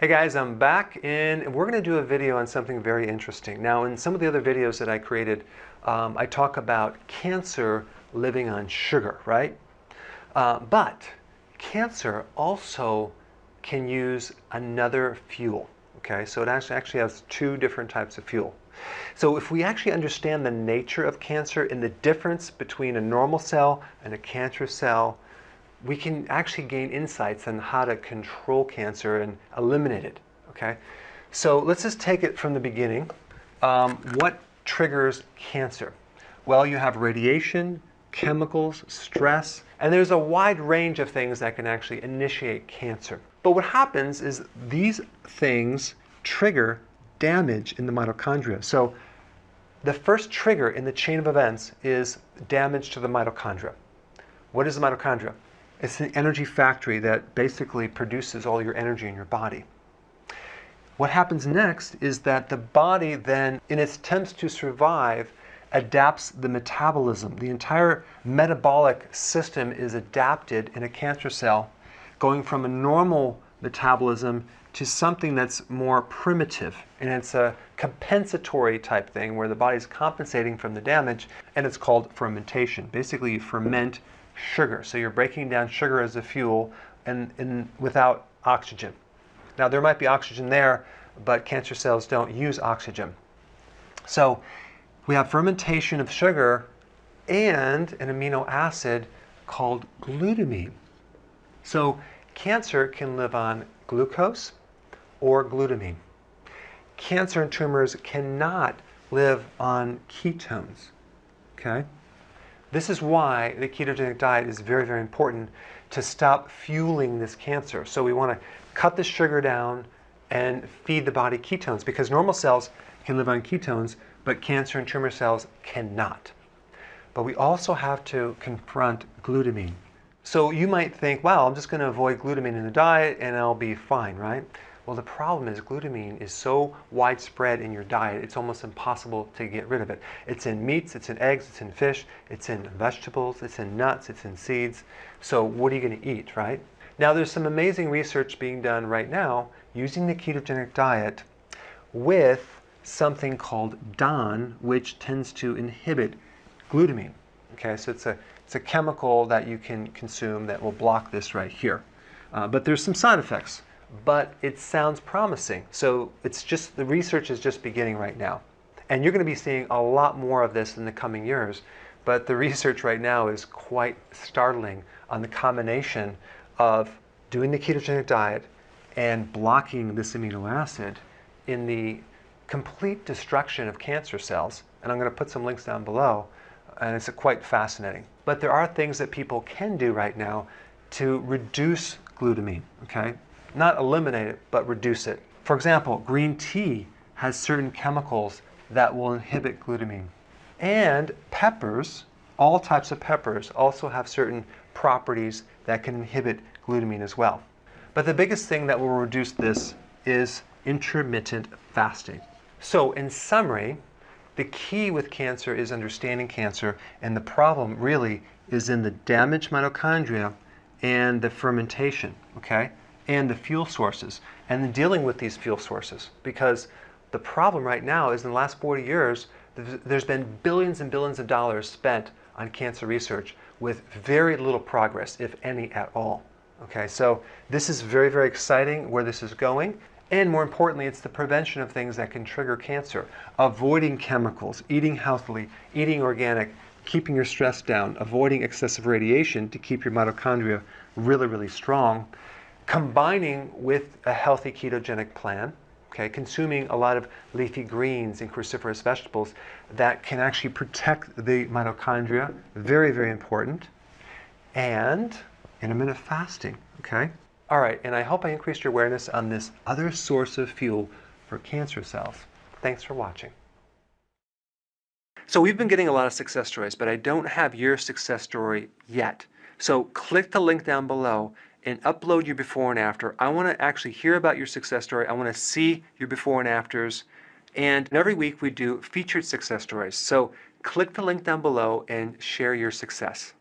Hey guys, I'm back and we're going to do a video on something very interesting. Now, in some of the other videos that I created, I talk about cancer living on sugar, right? But cancer also can use another fuel, okay? So it actually has two different types of fuel. So if we actually understand the nature of cancer and the difference between a normal cell and a cancerous cell, we can actually gain insights on how to control cancer and eliminate it, okay? So let's just take it from the beginning. What triggers cancer? Well, you have radiation, chemicals, stress, and there's a wide range of things that can actually initiate cancer. But what happens is these things trigger damage in the mitochondria. So the first trigger in the chain of events is damage to the mitochondria. What is the mitochondria? It's an energy factory that basically produces all your energy in your body. What happens next is that the body then, in its attempts to survive, adapts the metabolism. The entire metabolic system is adapted in a cancer cell, going from a normal metabolism to something that's more primitive. And it's a compensatory type thing where the body's compensating from the damage, and it's called fermentation. Basically, you ferment sugar. So you're breaking down sugar as a fuel and without oxygen. Now there might be oxygen there, but cancer cells don't use oxygen. So we have fermentation of sugar and an amino acid called glutamine. So cancer can live on glucose or glutamine. Cancer and tumors cannot live on ketones, okay? This is why the ketogenic diet is very, very important to stop fueling this cancer. So we want to cut the sugar down and feed the body ketones, because normal cells can live on ketones, but cancer and tumor cells cannot. But we also have to confront glutamine. So you might think, wow, I'm just going to avoid glutamine in the diet and I'll be fine, right? Well, the problem is glutamine is so widespread in your diet, it's almost impossible to get rid of it. It's in meats, it's in eggs, it's in fish, it's in vegetables, it's in nuts, it's in seeds. So what are you going to eat, right? Now, there's some amazing research being done right now using the ketogenic diet with something called DON, which tends to inhibit glutamine. Okay, so it's a chemical that you can consume that will block this right here. But there's some side effects. But it sounds promising. So it's just, the research is just beginning right now. And you're going to be seeing a lot more of this in the coming years. But the research right now is quite startling on the combination of doing the ketogenic diet and blocking this amino acid in the complete destruction of cancer cells. And I'm going to put some links down below. And it's quite fascinating. But there are things that people can do right now to reduce glutamine, okay? Not eliminate it, but reduce it. For example, green tea has certain chemicals that will inhibit glutamine. And peppers, all types of peppers, also have certain properties that can inhibit glutamine as well. But the biggest thing that will reduce this is intermittent fasting. So in summary, the key with cancer is understanding cancer, and the problem really is in the damaged mitochondria and the fermentation, okay? And the fuel sources, and then dealing with these fuel sources. Because the problem right now is in the last 40 years, there's been billions and billions of dollars spent on cancer research with very little progress, if any at all. Okay, so this is very, very exciting where this is going. And more importantly, it's the prevention of things that can trigger cancer. Avoiding chemicals, eating healthily, eating organic, keeping your stress down, avoiding excessive radiation to keep your mitochondria really, really strong. Combining with a healthy ketogenic plan, okay, consuming a lot of leafy greens and cruciferous vegetables that can actually protect the mitochondria, very, very important. And intermittent fasting, okay? All right, and I hope I increased your awareness on this other source of fuel for cancer cells. Thanks for watching. So we've been getting a lot of success stories, but I don't have your success story yet. So click the link down below and upload your before and after. I want to actually hear about your success story. I want to see your before and afters. And every week we do featured success stories. So click the link down below and share your success.